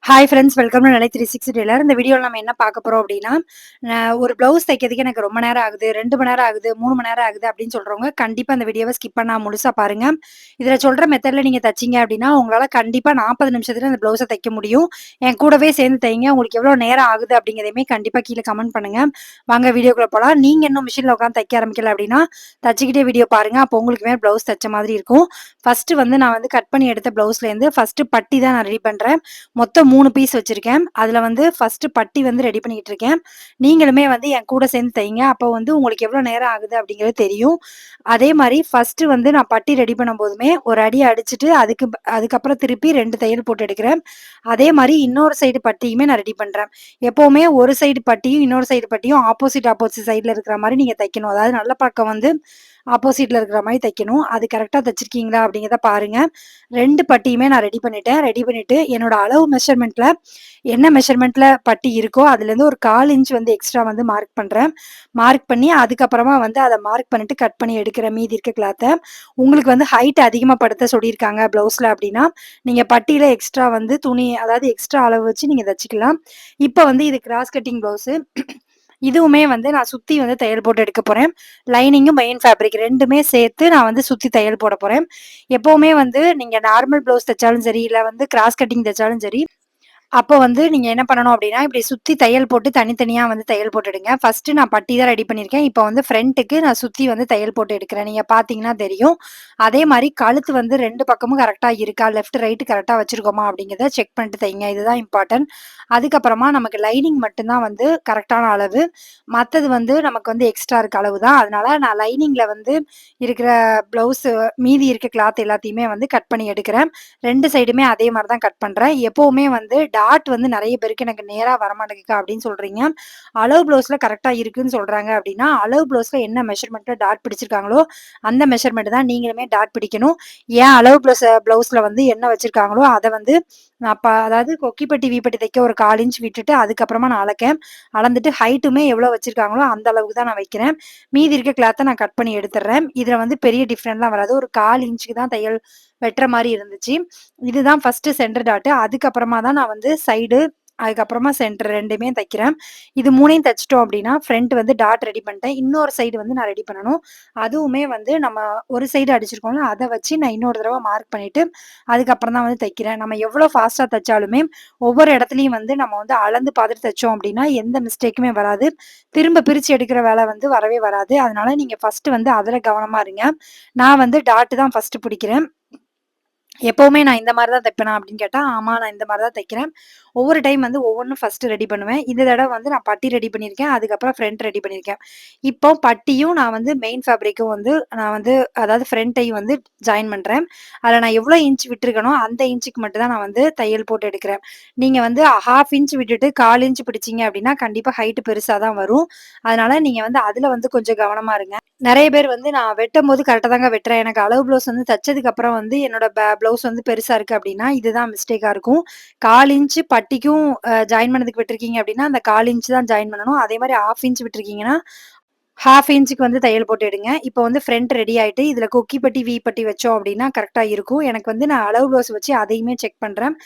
Hi friends, welcome to நிலை 360 Taylor. இந்த வீடியோல நம்ம என்ன பார்க்க போறோம் அப்படின்னா, ஒரு ப்ளவுஸ் தைக்கிறதுக்கு எனக்கு ரொம்ப நேரம் ஆகுது, 2 மணி நேரம் ஆகுது, 3 மணி நேரம் ஆகுது அப்படின்னு சொல்றவங்க, கண்டிப்பா இந்த வீடியோவ ஸ்கிப் பண்ணாம முழுசா பாருங்க. இதுல சொல்ற மெத்தட்ல நீங்க தச்சீங்க அப்படின்னா, உங்களால கண்டிப்பா 40 நிமிஷத்துல அந்த ப்ளவுஸ தைக்க முடியும். என் கூடவே சேர்ந்து தைங்க. உங்களுக்கு எவ்வளோ நேரம் ஆகுது அப்படிங்கிறதையுமே கண்டிப்பா கீழ கமெண்ட் பண்ணுங்க. வாங்க வீடியோக்குள்ள போலாம். நீங்க இன்னும் மிஷின்ல உட்காந்து தைக்க ஆரம்பிக்கல அப்படின்னா, தச்சுக்கிட்டே வீடியோ பாருங்க. அப்போ உங்களுக்குமே ப்ளவுஸ் தச்ச மாதிரி இருக்கும். ஃபர்ஸ்ட் வந்து நான் வந்து கட் பண்ணி எடுத்த ப்ளவுஸ்லேருந்து ஃபர்ஸ்ட் பட்டி தான் நான் ரெடி பண்றேன். மொத்தம் 3 பீஸ் வச்சிருக்கேன். அதுல வந்து ஃபர்ஸ்ட் பட்டி வந்து ரெடி பண்ணிட்டு இருக்கேன். நீங்களுமே வந்து என் கூட சேர்ந்து தைங்க. அப்போ வந்து உங்களுக்கு எவ்வளோ நேரம் ஆகுது அப்படிங்கிறது தெரியும். அதே மாரி ஃபர்ஸ்ட் வந்து நான் பட்டி ரெடி பண்ணும்போதுமே ஒரு அடி அடிச்சுட்டு அதுக்கப்புறம் திருப்பி 2 தையல் போட்டு எடுக்கிறேன். அதே மாரி இன்னொரு சைடு பட்டியுமே நான் ரெடி பண்றேன். எப்பவுமே ஒரு சைடு பட்டியும், இன்னொரு சைடு பட்டியும் ஆப்போசிட் சைடுல இருக்கிற மாரி நீங்க தைக்கணும். அதாவது நல்ல பக்கம் வந்து ஆப்போசிட்ல இருக்கிற மாரி தைக்கணும். அது கரெக்ட்டா தச்சிருக்கீங்களா அப்படிங்கிறத பாருங்க. 2 பட்டியுமே நான் ரெடி பண்ணிட்டேன். ரெடி பண்ணிட்டு என்னோட அளவு மெஷர்மென்ட்ல என்ன மெஷர்மென்ட்ல பட்டி இருக்கோ அதுலேருந்து ஒரு 1/4 இன்ச் வந்து எக்ஸ்ட்ரா வந்து மார்க் பண்றேன். மார்க் பண்ணி அதுக்கப்புறமா வந்து அத மார்க் பண்ணிட்டு கட் பண்ணி எடுக்கிறேன் மீதி இருக்க கிளாத்த. உங்களுக்கு வந்து ஹைட் அதிகமா படுத்த சொல்லியிருக்காங்க ப்ளவுஸ்ல அப்படின்னா, நீங்க பட்டியில எக்ஸ்ட்ரா வந்து துணி அதாவது எக்ஸ்ட்ரா அளவு வச்சு நீங்க தச்சுக்கலாம். இப்ப வந்து இது கிராஸ் கட்டிங் ப்ளவுஸு. இதுவுமே வந்து நான் சுத்தி வந்து தையல் போட்டு எடுக்க போறேன். லைனிங்கும் மெயின் ஃபேப்ரிக் 2மே சேர்த்து நான் வந்து சுத்தி தையல் போட போறேன். எப்பவுமே வந்து நீங்க நார்மல் ப்ளவுஸ் தச்சாலும் சரி, இல்ல வந்து கிராஸ் கட்டிங் தச்சாலும் சரி, அப்போ வந்து நீங்க என்ன பண்ணணும் அப்டின்னா, இப்டி சுத்தி தையல் போட்டு தனித்தனியா வந்து தையல் போட்டுடுங்க. ஃபர்ஸ்ட் நான் பட்டி தான் ரெடி பண்ணியிருக்கேன். இப்போ வந்து ஃப்ரண்ட்டுக்கு நான் சுத்தி வந்து தையல் போட்டு எடுக்கிறேன். நீங்க பார்த்தீங்கன்னா தெரியும். அதே மாரி கழுத்து வந்து 2 பக்கமும் கரெக்ட்டா இருக்கா, லெஃப்ட், ரைட் கரெக்ட்டா வச்சிருக்கோமா அப்டிங்கிறத செக் பண்ணிட்டு தைங்க. இதுதான் இம்பார்ட்டன்ட். அதுக்கப்புறமா நமக்கு லைனிங் மட்டும் தான் வந்து கரெக்ட்டான அளவு. மத்தது வந்து நமக்கு வந்து எக்ஸ்ட்ரா இருக்க அளவு தான். அதனால நான் லைனிங்ல வந்து இருக்கிற ப்ளவுஸ் மீதி இருக்க கிளாத் எல்லாத்தையுமே வந்து கட் பண்ணி எடுக்கிறேன். 2 சைடுமே அதே மாரி தான் கட் பண்றேன். எப்பவுமே வந்து டாட் வந்து நெறைய பேருக்கு எனக்கு நேரா வரமாட்டேங்குதுக்கா அப்படின்னு சொல்றீங்க. அளவு ப்ளவுஸ்ல கரெக்ட்டா இருக்குன்னு சொல்றாங்க அப்படின்னா, அளவு ப்ளவுஸ்ல என்ன மெஷர்மென்ட்ல டாட் பிடிச்சிருக்காங்களோ, அந்த மெஷர்மென்ட் தான் நீங்களுமே டாட் பிடிக்கணும். ஏன் அளவு ப்ளவுஸ்ல வந்து என்ன வச்சிருக்காங்களோ, அத வந்து நான் அதாவது கொக்கிப்பட்டி, வீப்பட்டி தைக்க ஒரு 1/4 இன்ச் விட்டுட்டு அதுக்கப்புறமா நான் அளக்கேன். அளந்துட்டு ஹைட்டுமே எவ்வளோ வச்சிருக்காங்களோ, அந்த அளவுக்கு தான் நான் வைக்கிறேன். மீதி இருக்க கிளாத்த நான் கட் பண்ணி எடுத்துடுறேன். இதுல வந்து பெரிய டிஃபரெண்ட்லாம் வராது. ஒரு 1/4 இன்ச்சுக்கு தான் தையல் வெட்டுற மாரி இருந்துச்சு. இதுதான் ஃபர்ஸ்ட் சென்டர் டாட். அதுக்கப்புறமா தான் நான் வந்து சைடு, அதுக்கப்புறமா சென்டர் 2மே தைக்கிறேன். இது 3யும் தச்சுட்டோம் அப்படின்னா, ஃப்ரண்ட் வந்து டாட் ரெடி பண்ணிட்டேன். இன்னொரு சைடு வந்து நான் ரெடி பண்ணணும். அதுவுமே வந்து நம்ம ஒரு சைடு அடிச்சிருக்கோம்ல, அத வச்சு நான் இன்னொரு தடவ மார்க் பண்ணிட்டு, அதுக்கப்புறம் தான் வந்து தைக்கிறேன். நம்ம எவ்வளோ ஃபாஸ்ட்டா தச்சாலுமே, ஒவ்வொரு இடத்துலயும் வந்து நம்ம வந்து அளந்து பார்த்துட்டு தச்சோம் அப்படின்னா, எந்த மிஸ்டேக்குமே வராது. திரும்ப பிரிச்சு எடுக்கிற வேலை வந்து வரவே வராது. அதனால நீங்க ஃபர்ஸ்ட் வந்து அதுல கவனமா இருங்க. நான் வந்து டாட் தான் ஃபர்ஸ்ட் பிடிக்கிறேன். எப்பவுமே நான் இந்த மாரி தான் தைப்பேனா அப்படின்னு கேட்டா, ஆமா நான் இந்த மாரி தான் தைக்கிறேன். ஒவ்வொரு டைம் வந்து ஒவ்வொன்னும் ஃபர்ஸ்ட் ரெடி பண்ணுவேன். இந்த தடவ வந்து நான் பட்டி ரெடி பண்ணியிருக்கேன். அதுக்கப்புறம் ஃப்ரண்ட் ரெடி பண்ணியிருக்கேன். இப்போ பட்டியும் நான் வந்து மெயின் ஃபேப்ரிக்கும் வந்து நான் வந்து அதாவது ஃப்ரண்ட்டையும் வந்து ஜாயின் பண்றேன். அதுல நான் எவ்வளோ இன்ச் விட்டுருக்கனோ, அந்த இன்ச்சுக்கு மட்டும் தான் நான் வந்து தையல் போட்டு எடுக்கிறேன். நீங்க வந்து 1/2 இன்ச் விட்டுட்டு 1/4 இன்ச் பிடிச்சீங்க அப்படின்னா, கண்டிப்பா ஹைட் பெருசா தான் வரும். அதனால நீங்க வந்து அதுல வந்து கொஞ்சம் கவனமா இருங்க. நெறைய பேர் வந்து நான் வெட்டும்போது கரெக்ட்டா தாங்க வெட்டுறேன். எனக்கு அளவு ப்ளவுஸ் வந்து தச்சதுக்கு அப்புறம் வந்து என்னோட ப்ளவுஸ் வந்து பெருசா இருக்கு அப்டின்னா, இதுதான் மிஸ்டேக்கா இருக்கும். 1/4 இன்ச் பட்டிக்கும் ஜாயின் பண்ணதுக்கு விட்டுருக்கீங்க அப்டின்னா, அந்த 1/4 இன்ச் தான் ஜாயின் பண்ணணும். அதே மாரி 1/2 இன்ச் விட்டுருக்கீங்கன்னா, 1/2 இன்ச்சுக்கு வந்து தையல் போட்டு எடுங்க. இப்போ வந்து ஃப்ரண்ட் ரெடி ஆயிட்டு, இதுல கொக்கி பட்டி, வி பட்டி வச்சோம் அப்டின்னா கரெக்ட்டா இருக்கும். எனக்கு வந்து நான் அளவு ப்ளவுஸ் வச்சு அதையுமே செக் பண்றேன்.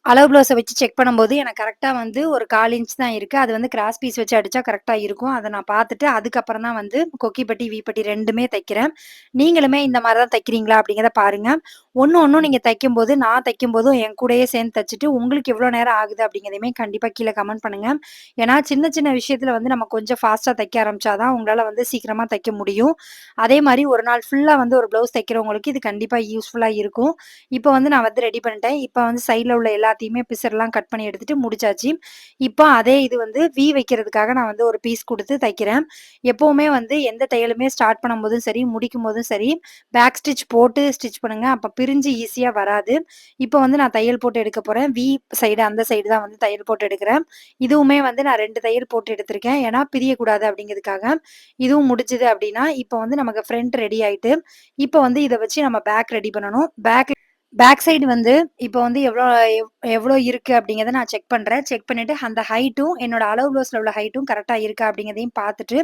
அளவு ப்ளவுஸ வச்சு செக் பண்ணும்போது, எனக்கு கரெக்ட்டா வந்து ஒரு 1/4 இன்ச் தான் இருக்கு. அது வந்து கிராஸ் பீஸ் வச்சு அடிச்சா கரெக்ட்டா இருக்கும். அத நான் பார்த்துட்டு, அதுக்கப்புறம் தான் வந்து கொக்கிப்பட்டி, வீப்பட்டி 2மே தைக்கிறேன். நீங்களுமே இந்த மாரி தான் தைக்கிறீங்களா? அப்படிங்கிறத பாருங்க. ஒண்ணும் நீங்க தைக்கும்போது, நான் தைக்கும்போதும் என் கூடயே சேர்ந்து தச்சுட்டு, உங்களுக்கு எவ்வளோ நேரம் ஆகுது அப்படிங்கிறதையுமே கண்டிப்பா கீழ கமெண்ட் பண்ணுங்க. ஏன்னா, சின்ன சின்ன விஷயத்துல வந்து நம்ம கொஞ்சம் ஃபாஸ்ட்டா தைக்க ஆரம்பிச்சா தான், உங்களால வந்து சீக்கிரமா தைக்க முடியும். அதே மாரி ஒரு நாள் ஃபுல்லா வந்து ஒரு ப்ளவுஸ் தைக்கிறவங்களுக்கு இது கண்டிப்பா யூஸ்ஃபுல்லா இருக்கும். இப்ப வந்து நான் வந்து ரெடி பண்ணிட்டேன். இப்ப வந்து சைட்ல உள்ள எல்லாத்தையுமே பிசர்லாம் கட் பண்ணி எடுத்துட்டு முடிச்சாச்சு. இப்போ அதே இது வந்து வைக்கிறதுக்காக நான் வந்து ஒரு பீஸ் குடுத்து தைக்கிறேன். எப்பவுமே வந்து எந்த தையலுமே ஸ்டார்ட் பண்ணும்போதும் சரி, முடிக்கும்போதும் சரி, பேக் ஸ்டிச் போட்டு ஸ்டிச் பண்ணுங்க. அப்ப பிரிஞ்சு ஈஸியா வராது. இப்போ வந்து நான் தையல் போட்டு எடுக்க போறேன். சைடு அந்த சைடு தான் வந்து தையல் போட்டு எடுக்கிறேன். இதுவுமே வந்து நான் 2 தையல் போட்டு எடுத்திருக்கேன். ஏன்னா பிரியக்கூடாது அப்படிங்கிறதுக்காக. இதுவும் முடிஞ்சுது அப்படின்னா, இப்போ வந்து நமக்கு ஃப்ரண்ட் ரெடி ஆயிட்டு, இப்போ வந்து இத வச்சு நம்ம பேக் ரெடி பண்ணணும். பேக் சைடு வந்து இப்போ வந்து எவ்வளோ இருக்கு அப்படிங்கிறத நான் செக் பண்றேன். செக் பண்ணிட்டு அந்த ஹைட்டும் என்னோட அளவு ப்ளவுஸ்ல உள்ள ஹைட்டும் கரெக்ட்டா இருக்கா அப்படிங்கிறதையும் பார்த்துட்டு,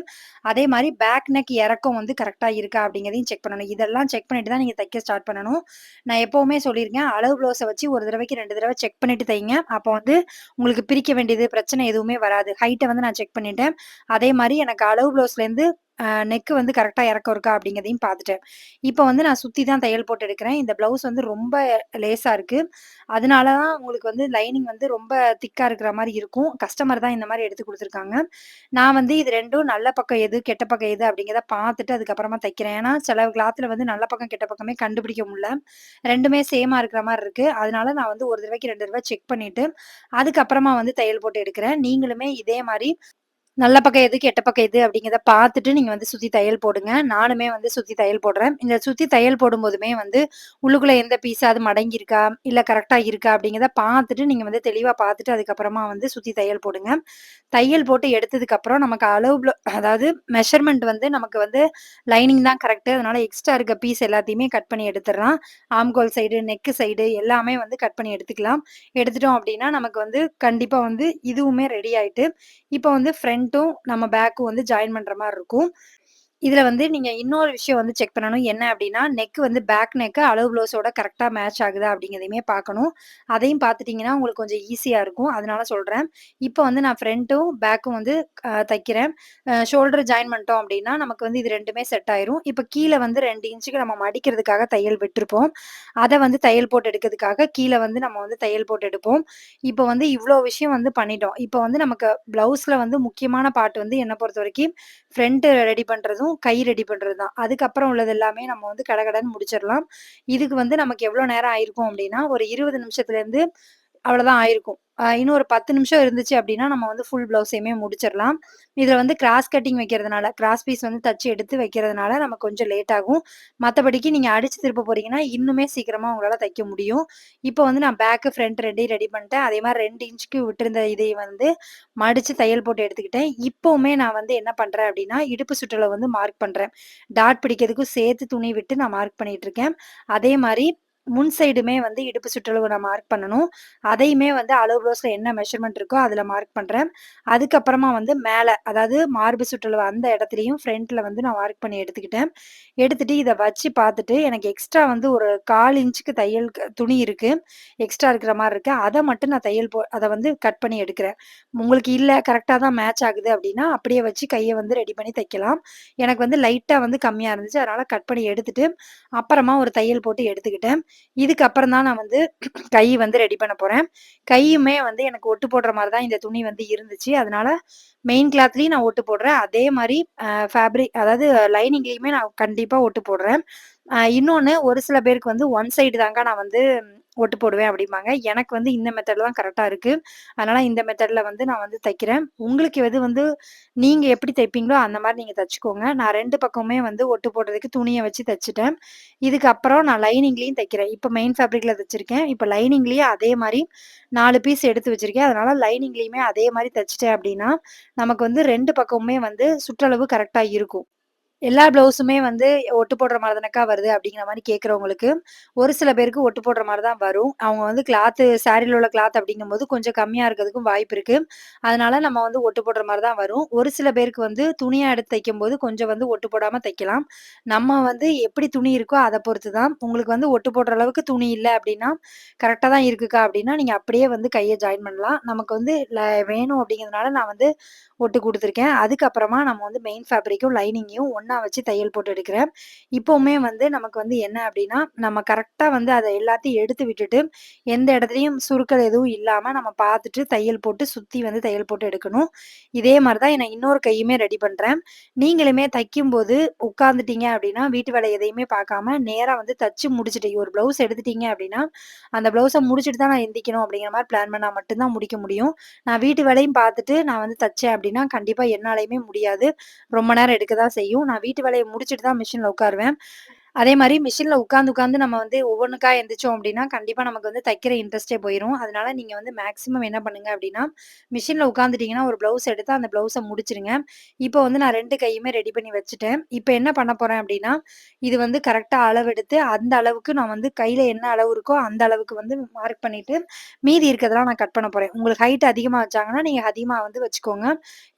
அதே மாரி பேக் நெக் இறக்கம் வந்து கரெக்ட்டா இருக்கா அப்படிங்கிறதையும் செக் பண்ணணும். இதெல்லாம் செக் பண்ணிட்டு தான் நீங்க தைக்க ஸ்டார்ட் பண்ணணும். நான் எப்பவுமே சொல்லியிருக்கேன், அளவு ப்ளவுஸ வச்சு 1 தடவைக்கு 2 தடவ செக் பண்ணிட்டு தைங்க. அப்போ வந்து உங்களுக்கு பிரிக்க வேண்டியது பிரச்சனை எதுவுமே வராது. ஹைட்ட வந்து நான் செக் பண்ணிட்டேன். அதே மாரி எனக்கு அளவு ப்ளவுஸ்லேருந்து நெக் வந்து கரெக்ட்டா இறக்கம் இருக்கா அப்படிங்கிறதையும் பார்த்துட்டேன். இப்ப வந்து நான் சுத்தி தான் தையல் போட்டு எடுக்கிறேன். இந்த ப்ளவுஸ் வந்து ரொம்ப லேசா இருக்கு. அதனால தான் உங்களுக்கு வந்து லைனிங் வந்து ரொம்ப திக்கா இருக்கிற மாரி இருக்கும். கஸ்டமர் தான் இந்த மாரி எடுத்து குடுத்துருக்காங்க. நான் வந்து இது 2ம் நல்ல பக்கம் எது, கெட்ட பக்கம் எது அப்படிங்கிறத பார்த்துட்டு அதுக்கப்புறமா தைக்கிறேன். ஏன்னா, சில கிளாத்ல வந்து நல்ல பக்கம், கெட்ட பக்கமே கண்டுபிடிக்க முடியல. 2மே சேமா இருக்கிற மாரி இருக்கு. அதனால நான் வந்து 1 தடவைக்கு 2 தடவ செக் பண்ணிட்டு, அதுக்கப்புறமா வந்து தையல் போட்டு எடுக்கிறேன். நீங்களுமே இதே மாரி நல்ல பக்கம் எது, கெட்ட பக்கம் எது அப்படிங்கிறத பார்த்துட்டு நீங்க வந்து சுத்தி தையல் போடுங்க. நானுமே வந்து சுத்தி தையல் போடுறேன். இந்த சுத்தி தையல் போடும்போதுமே வந்து உள்ளுக்குள்ள எந்த பீஸாவது மடங்கியிருக்கா, இல்ல கரெக்ட்டா இருக்கா அப்படிங்கிறத பார்த்துட்டு நீங்க வந்து தெளிவா பார்த்துட்டு அதுக்கப்புறமா வந்து சுத்தி தையல் போடுங்க. தையல் போட்டு எடுத்ததுக்கப்புறம் நமக்கு அளவு அதாவது மெஷர்மென்ட் வந்து நமக்கு வந்து லைனிங் தான் கரெக்ட்டு. அதனால எக்ஸ்ட்ரா இருக்க பீஸ் எல்லாத்தையுமே கட் பண்ணி எடுத்துறலாம். ஆம்கோல் சைடு, நெக் சைடு எல்லாமே வந்து கட் பண்ணி எடுத்துக்கலாம். எடுத்துட்டோம் அப்டின்னா, நமக்கு வந்து கண்டிப்பா வந்து இதுவுமே ரெடி ஆயிட்டு, இப்ப வந்து ஃப்ரண்ட்டும் நம்ம பேக்கும் வந்து ஜாயின் பண்ற மாரி இருக்கும். இதுல வந்து நீங்க இன்னொரு விஷயம் வந்து செக் பண்ணணும். என்ன அப்டின்னா, நெக் வந்து பேக் நெக் அளவு ப்ளவுஸோட கரெக்ட்டா மேட்ச் ஆகுதா அப்டிங்கிறதையுமே பார்க்கணும். அதையும் பார்த்துட்டீங்கன்னா, உங்களுக்கு கொஞ்சம் ஈஸியா இருக்கும். அதனால சொல்றேன். இப்ப வந்து நான் ஃப்ரண்ட்டும், பேக்கும் வந்து தைக்கிறேன். ஷோல்டர் ஜாயின் பண்ணிட்டோம் அப்டின்னா, நமக்கு வந்து இது 2மே செட் ஆயிரும். இப்ப கீழ வந்து 2 இன்ச்சுக்கு நம்ம மடிக்கிறதுக்காக தையல் விட்டுருப்போம். அத வந்து தையல் போட்டு எடுக்கிறதுக்காக கீழ வந்து நம்ம வந்து தையல் போட்டு எடுப்போம். இப்ப வந்து இவ்ளோ விஷயம் வந்து பண்ணிட்டோம். இப்ப வந்து நமக்கு ப்ளவுஸ்ல வந்து முக்கியமான பார்ட் வந்து என்ன பொறுத்தவரைக்கும் ஃப்ரண்ட் ரெடி பண்றதும், கை ரெடி பண்றது தான். அதுக்கப்புறம் உள்ளது எல்லாமே நம்ம வந்து கடகடன்னு முடிச்சிடலாம். இதுக்கு வந்து நமக்கு எவ்வளோ நேரம் ஆயிருக்கும் அப்டின்னா, ஒரு 20 நிமிஷத்துலேருந்து அவ்வளோதான் ஆயிருக்கும். இன்னும் ஒரு 10 நிமிஷம் இருந்துச்சு அப்டின்னா, நம்ம வந்து ஃபுல் ப்ளவுஸையுமே முடிச்சிரலாம். இதுல வந்து கிராஸ் கட்டிங் வைக்கிறதுனால, கிராஸ் பீஸ் வந்து தச்சு எடுத்து வைக்கிறதுனால நமக்கு கொஞ்சம் லேட் ஆகும். மத்தபடிக்கு நீங்க அடிச்சு திருப்ப போறீங்கன்னா, இன்னுமே சீக்கிரமா உங்களால தைக்க முடியும். இப்போ வந்து நான் பேக்கு, ஃப்ரண்ட் 2யும் ரெடி பண்ணிட்டேன். அதே மாரி 2 இன்ச்சுக்கு விட்டிருந்த இதையும் வந்து மடிச்சு தையல் போட்டு எடுத்துக்கிட்டேன். இப்பவுமே நான் வந்து என்ன பண்றேன் அப்டின்னா, இடுப்பு சுற்றளவு வந்து மார்க் பண்றேன். டாட் பிடிக்கிறதுக்கும் சேர்த்து துணி விட்டு நான் மார்க் பண்ணிட்டுருக்கேன். அதே மாரி முன் சைடுமே வந்து இடுப்பு சுற்றளவு நான் மார்க் பண்ணணும். அதையுமே வந்து அளவு ப்ளவுஸ்ல என்ன மெஷர்மென்ட் இருக்கோ அதுல மார்க் பண்றேன். அதுக்கப்புறமா வந்து மேல, அதாவது மார்பு சுற்றளவு அந்த இடத்துலயும் ஃப்ரண்ட்ல வந்து நான் மார்க் பண்ணி எடுத்துக்கிட்டேன். எடுத்துட்டு இத வச்சு பார்த்துட்டு, எனக்கு எக்ஸ்ட்ரா வந்து ஒரு 1/4 இன்ச்சுக்கு தையல் துணி இருக்கு. எக்ஸ்ட்ரா இருக்கிற மாரி இருக்கு. அத மட்டும் நான் அத வந்து கட் பண்ணி எடுக்கிறேன். உங்களுக்கு இல்ல கரெக்ட்டா தான் மேட்ச் ஆகுது அப்டின்னா, அப்படியே வச்சு கைய வந்து ரெடி பண்ணி தைக்கலாம். எனக்கு வந்து லைட்டா வந்து கம்மியா இருந்துச்சு. அதனால கட் பண்ணி எடுத்துட்டு, அப்புறமா ஒரு தையல் போட்டு எடுத்துக்கிட்டேன். இதுக்கப்புறம் தான் நான் வந்து கை வந்து ரெடி பண்ண போறேன். கையுமே வந்து எனக்கு ஒட்டு போடுற மாரி தான் இந்த துணி வந்து இருந்துச்சு. அதனால மெயின் கிளாத்லயும் நான் ஒட்டு போடுறேன். அதே மாரி ஃபேப்ரிக் அதாவது லைனிங்லயுமே நான் கண்டிப்பா ஒட்டு போடுறேன். இன்னொன்னு ஒரு சில பேருக்கு வந்து ஒன் சைடு தாங்க நான் வந்து ஒட்டு போடுவேன் அப்டிம்பாங்க. எனக்கு வந்து இந்த மெத்தட் தான் கரெக்ட்டா இருக்கு. அதனால இந்த மெத்தட்ல வந்து நான் வந்து தைக்கிறேன். உங்களுக்கு எது வந்து நீங்க எப்படி தைப்பீங்களோ அந்த மாரி நீங்க தச்சுக்கோங்க. நான் 2 பக்கமுமே வந்து ஒட்டு போடுறதுக்கு துணிய வச்சு தச்சுட்டேன். இதுக்கப்புறம் நான் லைனிங்லயும் தைக்கிறேன். இப்ப மெயின் ஃபேப்ரிக்ல தச்சிருக்கேன். இப்ப லைனிங்லயும் அதே மாரி 4 பீஸ் எடுத்து வச்சிருக்கேன். அதனால லைனிங்லயுமே அதே மாரி தச்சுட்டேன் அப்டின்னா, நமக்கு வந்து 2 பக்கமுமே வந்து சுற்றளவு கரெக்ட்டா இருக்கும். எல்லா ப்ளவுஸுமே வந்து ஒட்டு போடுற மாரி தானக்கா வருது அப்படிங்கிற மாரி கேட்கிறவங்களுக்கு, ஒரு சில பேருக்கு ஒட்டு போடுற மாரி தான் வரும். அவங்க வந்து சாரீல உள்ள கிளாத் அப்படிங்கும்போது கொஞ்சம் கம்மியா இருக்கிறதுக்கும் வாய்ப்பு இருக்கு. அதனால நம்ம வந்து ஒட்டு போடுற மாரி தான் வரும். ஒரு சில பேருக்கு வந்து துணியா எடுத்து தைக்கும்போது கொஞ்சம் வந்து ஒட்டு போடாம தைக்கலாம். நம்ம வந்து எப்படி துணி இருக்கோ அத பொறுத்து தான். உங்களுக்கு வந்து ஒட்டு போடுற அளவுக்கு துணி இல்ல அப்படின்னா, கரெக்ட்டா தான் இருக்குக்கா அப்படின்னா, நீங்க அப்படியே வந்து கைய ஜாயின் பண்ணலாம். நமக்கு வந்து வேணும் அப்படிங்கிறதுனால நான் வந்து ஒட்டு குடுத்துருக்கேன். அதுக்கப்புறமா நம்ம வந்து மெயின் ஃபேப்ரிக்கும், லைனிங்கையும் ஒண்ணா வச்சு தையல் போட்டு எடுக்கிறேன். இப்பவுமே வந்து நமக்கு வந்து என்ன அப்டின்னா, நம்ம கரெக்ட்டா வந்து அத எல்லாத்தையும் எடுத்து விட்டுட்டு, எந்த இடத்துலயும் சுருக்கள் எதுவும் இல்லாம நம்ம பார்த்துட்டு தையல் போட்டு சுத்தி வந்து தையல் போட்டு எடுக்கணும். இதே மாரி தான் நான் இன்னொரு கையுமே ரெடி பண்றேன். நீங்களுமே தைக்கும்போது உட்கார்ந்துட்டீங்க அப்டின்னா, வீட்டு வேலை எதையுமே பார்க்காம நேரா வந்து தச்சு முடிச்சுட்டு ஒரு ப்ளவுஸ் எடுத்துட்டீங்க அப்டின்னா, அந்த ப்ளவுஸ முடிச்சுட்டு தான் நான் எந்திரிக்கணும் அப்டிங்கிற மாரி பிளான் பண்ணா மட்டும் தான் முடிக்க முடியும். நான் வீட்டு வேலையும் பார்த்துட்டு நான் வந்து தச்சேன் அப்டின்னா, கண்டிப்பா என்னாலயுமே முடியாது. ரொம்ப நேரம் எடுக்க தான் செய்யும். நான் வீட்டு வேலைய முடிச்சுட்டு தான் மிஷின்ல உட்காருவேன். அதே மாரி மிஷின்ல உட்காந்து நம்ம வந்து ஒவ்வொன்னுக்கா எந்திரிச்சோம் அப்டின்னா, கண்டிப்பா நமக்கு வந்து தைக்கிற இன்ட்ரெஸ்ட்டே போயிரும். அதனால நீங்க வந்து மேக்ஸிமம் என்ன பண்ணுங்க அப்டின்னா, மிஷின்ல உட்காந்துட்டீங்கன்னா, ஒரு ப்ளவுஸ் எடுத்து அந்த ப்ளவுஸ முடிச்சுருங்க. இப்போ வந்து நான் 2 கையுமே ரெடி பண்ணி வச்சுட்டேன். இப்ப என்ன பண்ண போறேன் அப்டின்னா, இது வந்து கரெக்ட்டா அளவெடுத்து, அந்த அளவுக்கு நான் வந்து கையில என்ன அளவு இருக்கோ, அந்த அளவுக்கு வந்து மார்க் பண்ணிட்டு, மீதி இருக்கிறதெல்லாம் நான் கட் பண்ண போறேன். உங்களுக்கு ஹைட் அதிகமா வச்சாங்கன்னா, நீங்க அதிகமா வந்து வச்சுக்கோங்க.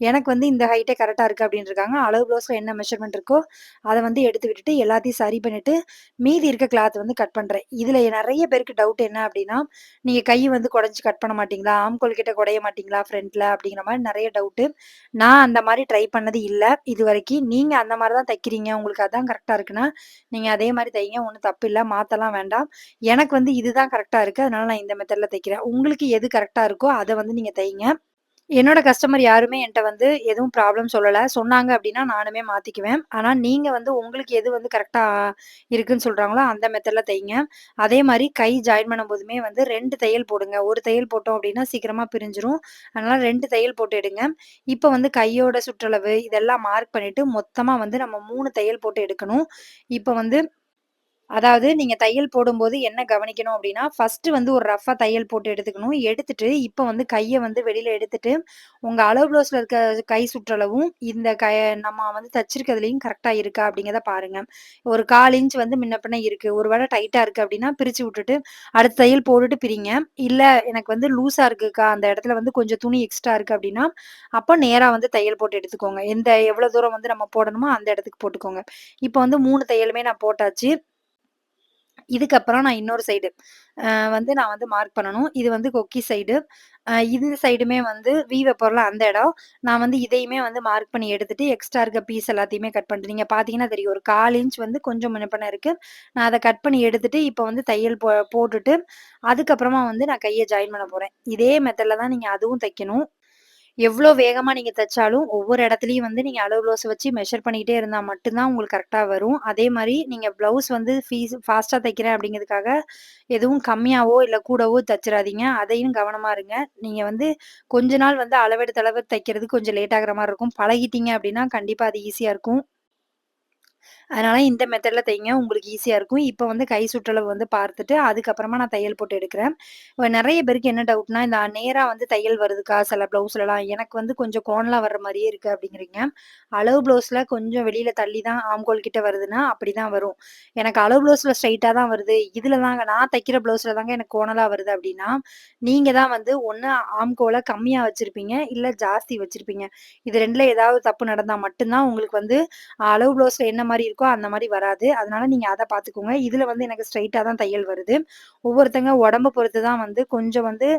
எனக்கு வந்து இந்த ஹைட்டே கரெக்ட்டா இருக்கு அப்டின்ருக்காங்க. அளவு ப்ளவுஸ்ல என்ன மெஷர்மென்ட் இருக்கோ, அத வந்து எடுத்து விட்டுட்டு, எல்லாத்தையும் சரி பண்ணிட்டு, மீதி இருக்க கிளாத் வந்து கட் பண்றேன். இதுல நெறைய பேருக்கு டவுட் என்ன அப்டின்னா, நீங்க கை வந்து குடஞ்சு கட் பண்ண மாட்டீங்களா? ஆம்கோல் கிட்ட குடைய மாட்டீங்களா ஃப்ரண்ட்ல? அப்டிங்கிற மாரி நெறைய டவுட்டு. நான் அந்த மாரி ட்ரை பண்ணது இல்ல இதுவரைக்கும். நீங்க அந்த மாரி தான் தைக்கிறீங்க, உங்களுக்கு அதான் கரெக்ட்டா இருக்குன்னா, நீங்க அதே மாரி தைங்க. ஒண்ணும் தப்பில்ல. மாத்தலாம் வேண்டாம். எனக்கு வந்து இதுதான் கரெக்ட்டா இருக்கு. அதனால நான் இந்த மெத்தட்ல தைக்கிறேன். உங்களுக்கு எது கரெக்ட்டா இருக்கோ, அத வந்து நீங்க தைங்க. என்னோட கஸ்டமர் யாருமே என்ட்ட வந்து எதுவும் ப்ராப்ளம் சொல்லல. சொன்னாங்க அப்டின்னா நானுமே மாத்திக்குவேன். ஆனா நீங்க வந்து உங்களுக்கு எது வந்து கரெக்ட்டா இருக்குன்னு சொல்றாங்களோ, அந்த மெத்தட்ல தைங்க. அதே மாரி கை ஜாயின் பண்ணும்போதுமே வந்து 2 தையல் போடுங்க. 1 தையல் போட்டோம் அப்டின்னா சீக்கிரமா பிரிஞ்சிரும். அதனால 2 தையல் போட்டு எடுங்க. இப்ப வந்து கையோட சுற்றளவு இதெல்லாம் மார்க் பண்ணிட்டு மொத்தமா வந்து நம்ம 3 தையல் போட்டு எடுக்கணும். இப்ப வந்து அதாவது நீங்க தையல் போடும்போது என்ன கவனிக்கணும் அப்டின்னா, ஃபர்ஸ்ட்டு வந்து ஒரு ரஃப்பா தையல் போட்டு எடுத்துக்கணும். எடுத்துட்டு, இப்ப வந்து கைய வந்து வெளில எடுத்துட்டு, உங்க அளவு ப்ளவுஸ்ல இருக்க கை சுற்றளவும், இந்த நம்ம வந்து தச்சிருக்கிறதுலயும் கரெக்ட்டா இருக்கா அப்டிங்கிறத பாருங்க. ஒரு 1/4 இன்ச் வந்து முன்ன பின்ன இருக்கு. ஒரு வேள டைட்டா இருக்கு அப்டின்னா, பிரிச்சு விட்டுட்டு, அடுத்த தையல் போட்டுட்டு பிரிங்க. இல்ல எனக்கு வந்து லூஸா இருக்குக்கா, அந்த இடத்துல வந்து கொஞ்சம் துணி எக்ஸ்ட்ரா இருக்கு அப்டின்னா, அப்ப நேரா வந்து தையல் போட்டு எடுத்துக்கோங்க. எவ்வளோ தூரம் வந்து நம்ம போடணுமோ, அந்த இடத்துக்கு போட்டுக்கோங்க. இப்ப வந்து 3 தையலுமே நான் போட்டாச்சு. இதுக்கப்புறம் நான் இன்னொரு சைடு வந்து நான் வந்து மார்க் பண்ணணும். இது வந்து கொக்கி சைடு. இந்த சைடுமே வந்து வைப்போம்ல அந்த இடம். நான் வந்து இதையுமே வந்து மார்க் பண்ணி எடுத்துட்டு, எக்ஸ்ட்ரா இருக்க பீஸ் எல்லாத்தையுமே கட் பண்ணிட்டு நீங்க பார்த்தீங்கன்னா தெரியும். ஒரு 1/4 இன்ச் வந்து கொஞ்சம் முன்ன பின்ன இருக்கு. நான் அத கட் பண்ணி எடுத்துட்டு, இப்ப வந்து தையல் போட்டுட்டு, அதுக்கப்புறமா வந்து நான் கைய ஜாயின் பண்ண போறேன். இதே மெத்தட்ல தான் நீங்க அதுவும் தைக்கணும். எவ்ளோ வேகமா நீங்க தச்சாலும், ஒவ்வொரு இடத்துலயும் வந்து நீங்க அளவு ப்ளவுஸ வச்சு மெஷர் பண்ணிக்கிட்டே இருந்தா மட்டும் தான் உங்களுக்கு கரெக்ட்டா வரும். அதே மாரி நீங்க ப்ளவுஸ் வந்து ஃபாஸ்ட்டா தைக்கிறேன் அப்படிங்கிறதுக்காக, எதுவும் கம்மியாவோ, இல்ல கூடவோ தச்சுறாதீங்க. அதையும் கவனமா இருங்க. நீங்க வந்து கொஞ்ச நாள் வந்து அளவெடுத்து அளவெடுத்து தைக்கிறது கொஞ்சம் லேட் ஆகுற மாரி இருக்கும். பழகிட்டீங்க அப்படின்னா, கண்டிப்பா அது ஈஸியா இருக்கும். அதனால இந்த மெத்தட்ல தைங்க. உங்களுக்கு ஈஸியா இருக்கும். இப்ப வந்து கை சுற்றளவு வந்து பார்த்துட்டு, அதுக்கப்புறமா நான் தையல் போட்டு எடுக்கிறேன். நெறைய பேருக்கு என்ன டவுட்னா, இந்த நேரா வந்து தையல் வருதுக்கா சில ப்ளவுஸ்லலாம். எனக்கு வந்து கொஞ்சம் கோணலா வர்ற மாரியே இருக்கு அப்படிங்கிறீங்க. அளவு ப்ளவுஸ்ல கொஞ்சம் வெளியில தள்ளி தான் ஆம்கோல் கிட்ட வருதுன்னா, அப்படிதான் வரும். எனக்கு அளவு ப்ளவுஸ்ல ஸ்ட்ரெய்ட்டா தான் வருது. இதுல தாங்க நான் தைக்கிற ப்ளவுஸ்ல தாங்க எனக்கு கோணலா வருது அப்படின்னா, நீங்க தான் வந்து ஒண்ணு ஆம்கோல கம்மியா வச்சிருப்பீங்க, இல்ல ஜாஸ்தி வச்சிருப்பீங்க. இது 2ல ஏதாவது தப்பு நடந்தா மட்டும் தான் உங்களுக்கு வந்து அளவு ப்ளவுஸ்ல என்ன மாரி இருக்கோ, அந்த மாரி வராது. அதனால நீங்க அத பார்த்துக்கோங்க. இதுல வந்து எனக்கு ஸ்ட்ரெய்ட்டா தான் தையல் வருது. ஒவ்வொருத்தங்க உடம்ப பொறுத்து தான் வந்து கொஞ்சம் வந்து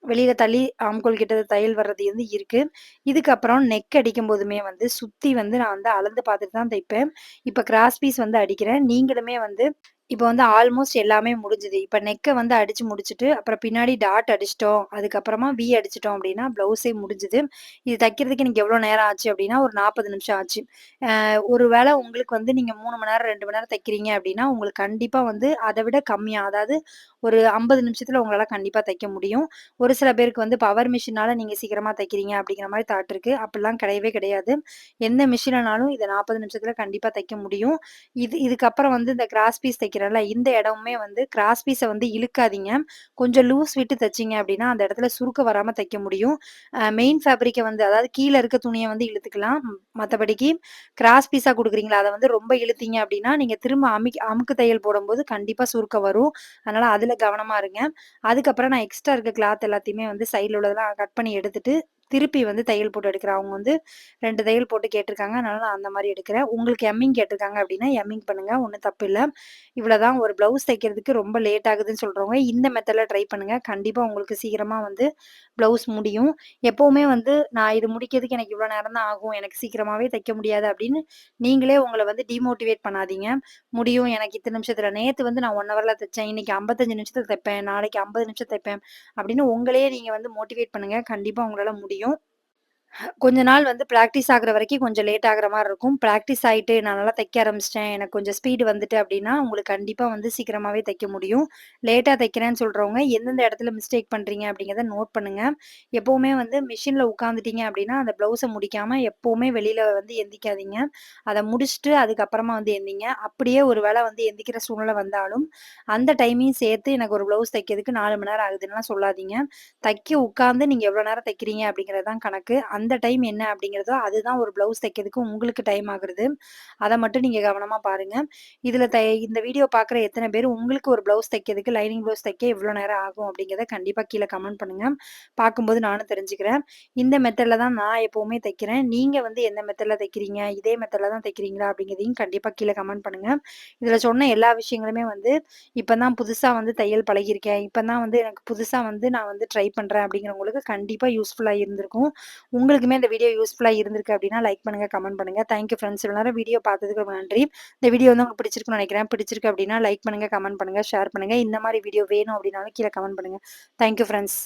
வெளியில தள்ளி ஆம்கோல் கிட்ட தையல் வர்றது வந்து இருக்கு. இதுக்கப்புறம் நெக் அடிக்கும்போதுமே வந்து சுத்தி வந்து நான் வந்து அளந்து பார்த்துட்டு தான் தைப்பேன். இப்ப கிராஸ் பீஸ் வந்து அடிக்கிறேன். நீங்களுமே வந்து இப்ப வந்து ஆல்மோஸ்ட் எல்லாமே முடிஞ்சுது. இப்ப நெக்க வந்து அடிச்சு முடிச்சுட்டு, அப்புறம் பின்னாடி டாட் அடிச்சுட்டோம். அதுக்கப்புறமா அடிச்சுட்டோம் அப்டின்னா, ப்ளவுஸே முடிஞ்சுது. இது தைக்கிறதுக்கு எனக்கு எவ்வளோ நேரம் ஆச்சு அப்டின்னா, ஒரு 40 நிமிஷம் ஆச்சு. ஒரு வேள உங்களுக்கு வந்து நீங்க 3 மணி நேரம், 2 மணி நேரம் தைக்கிறீங்க அப்டின்னா, உங்களுக்கு கண்டிப்பா வந்து அத விட கம்மியா, அதாவது ஒரு 50 நிமிஷத்துல உங்களால கண்டிப்பா தைக்க முடியும். ஒரு சில பேருக்கு வந்து பவர் மிஷினால நீங்க சீக்கிரமா தைக்கிறீங்க அப்டிங்கிற மாரி தாட் இருக்கு. அப்டிலாம் கிடையவே கிடையாது. எந்த மிஷினனாலும் இத 40 நிமிஷத்துல கண்டிப்பா தைக்க முடியும். இதுக்கப்புறம் வந்து இந்த கிராஸ் பீஸ் தைக்கிறேன்ல, இந்த இடமுமே வந்து கிராஸ் பீஸ வந்து இழுக்காதீங்க. கொஞ்சம் லூஸ் விட்டு தச்சீங்க அப்டின்னா, அந்த இடத்துல சுருக்கம் வராம தைக்க முடியும். மெயின் ஃபேப்ரிக்க வந்து அதாவது கீழ இருக்க துணிய வந்து இழுத்துக்கலாம். மத்தபடிக்கு கிராஸ் பீஸா குடுக்குறீங்களா, அத வந்து ரொம்ப இழுத்தீங்க அப்டின்னா, நீங்க திரும்ப அமுக்கு தையல் போடும்போது கண்டிப்பா சுருக்கம் வரும். அதனால அதுல கவனமா இருங்க. அதுக்கப்புறம் நான் எக்ஸ்ட்ரா இருக்க கிளாத் எல்லாத்தையுமே வந்து சைடுல உள்ளதெல்லாம் கட் பண்ணி எடுத்துட்டு, திருப்பி வந்து தையல் போட்டு எடுக்கிறேன். அவங்க வந்து 2 தையல் போட்டு கேட்டிருக்காங்க. அதனால நான் அந்த மாரி எடுக்கிறேன். உங்களுக்கு எம்மிங் கேட்டிருக்காங்க அப்டின்னா, எம்மிங் பண்ணுங்க. ஒண்ணும் தப்பில்ல. இவ்வளதான் ஒரு ப்ளவுஸ் தைக்கிறதுக்கு ரொம்ப லேட் ஆகுதுன்னு சொல்றவங்க, இந்த மெத்தட்ல ட்ரை பண்ணுங்க. கண்டிப்பா உங்களுக்கு சீக்கிரமா வந்து ப்ளவுஸ் முடியும். எப்பவுமே வந்து நான் இது முடிக்கிறதுக்கு எனக்கு இவ்வளோ நேரம் தான் ஆகும். எனக்கு சீக்கிரமாவே தைக்க முடியாது அப்படின்னு நீங்களே உங்கள வந்து டிமோட்டிவேட் பண்ணாதீங்க. முடியும் எனக்கு இத்தன நிமிஷத்துல நேத்து வந்து நான் 1 ஹவர்ல தைச்சேன். இன்னைக்கு 55 நிமிஷத்துல தைப்பேன். நாளைக்கு 50 நிமிஷம் தைப்பேன். அப்படின்னு உங்களையே நீங்க வந்து மோட்டிவேட் பண்ணுங்க. கண்டிப்பா உங்களால முடியும். கொஞ்ச நாள் வந்து பிராக்டிஸ் ஆகுற வரைக்கும் கொஞ்சம் லேட் ஆகுற மாரி இருக்கும். பிராக்டிஸ் ஆயிட்டு நான் நல்லா தைக்க ஆரம்பிச்சுட்டேன். எனக்கு கொஞ்சம் ஸ்பீடு வந்துட்டு அப்டின்னா, உங்களுக்கு கண்டிப்பா வந்து சீக்கிரமாவே தைக்க முடியும். லேட்டா தைக்கிறேன்னு சொல்றவங்க எந்தெந்த இடத்துல மிஸ்டேக் பண்றீங்க அப்டிங்கிறத நோட் பண்ணுங்க. எப்பவுமே வந்து மிஷின்ல உட்காந்துட்டீங்க அப்டின்னா, அந்த ப்ளவுஸ முடிக்காம எப்பவுமே வெளில வந்து எந்திக்காதீங்க. அத முடிச்சுட்டு அதுக்கப்புறமா வந்து எந்திங்க. அப்படியே ஒரு வேள வந்து எந்திக்கிற சூழ்நிலை வந்தாலும், அந்த டைமையும் சேர்த்து எனக்கு ஒரு ப்ளவுஸ் தைக்கிறதுக்கு 4 மணி நேரம் ஆகுதுன்னுலாம் சொல்லாதீங்க. தைக்க உட்கார்ந்து நீங்க எவ்வளோ நேரம் தைக்கிறீங்க அப்படிங்கிறது தான் கணக்கு. அந்த டைம் என்ன அப்படிங்கிறதோ, அதுதான் ஒரு ப்ளவுஸ் தைக்கிறதுக்கு உங்களுக்கு டைம் ஆகுறது. அத மட்டும் நீங்க கவனமா பாருங்க. இதுல இந்த வீடியோ பார்க்குற எத்தன பேர் உங்களுக்கு ஒரு ப்ளவுஸ் தைக்கிறதுக்கு லைனிங் ப்ளவுஸ் தைக்க எவ்வளோ நேரம் ஆகும் அப்படிங்கிறத கண்டிப்பா கீழ கமெண்ட் பண்ணுங்க. பார்க்கும்போது நானும் தெரிஞ்சுக்கிறேன். இந்த மெத்தட்ல தான் நான் எப்பவுமே தைக்கிறேன். நீங்க வந்து எந்த மெத்தட்ல தைக்கிறீங்க? இதே மெத்தட்ல தான் தைக்கிறீங்களா? அப்படிங்கிறதையும் கண்டிப்பா கீழ கமெண்ட் பண்ணுங்க. இதுல சொன்ன எல்லா விஷயங்களுமே வந்து இப்ப தான் புதுசா வந்து தையல் பழகியிருக்கேன். இப்ப தான் வந்து எனக்கு புதுசா வந்து நான் வந்து ட்ரை பண்றேன் அப்படிங்கிறவங்களுக்கு கண்டிப்பா யூஸ்ஃபுல்லா இருந்திருக்கும். உங்களுக்குமே இந்த வீடியோ யூஸ்ஃபுல்லா இருந்திருக்கு அப்படின்னா, லைக் பண்ணுங்க, கமெண்ட் பண்ணுங்க. Thank you friends. இவ்வளோ நேரம் வீடியோ பார்த்ததுக்கு ரொம்ப நன்றி. இந்த வீடியோ வந்து உங்களுக்கு பிடிச்சிருக்குன்னு நினைக்கிறேன். பிடிச்சிருக்கு அப்படின்னா லைக் பண்ணுங்க, கமெண்ட் பண்ணுங்க, ஷேர் பண்ணுங்க. இந்த மாரி வீடியோ வேணும் அப்படின்னாலும் கீழ கமெண்ட் பண்ணுங்க. Thank you friends.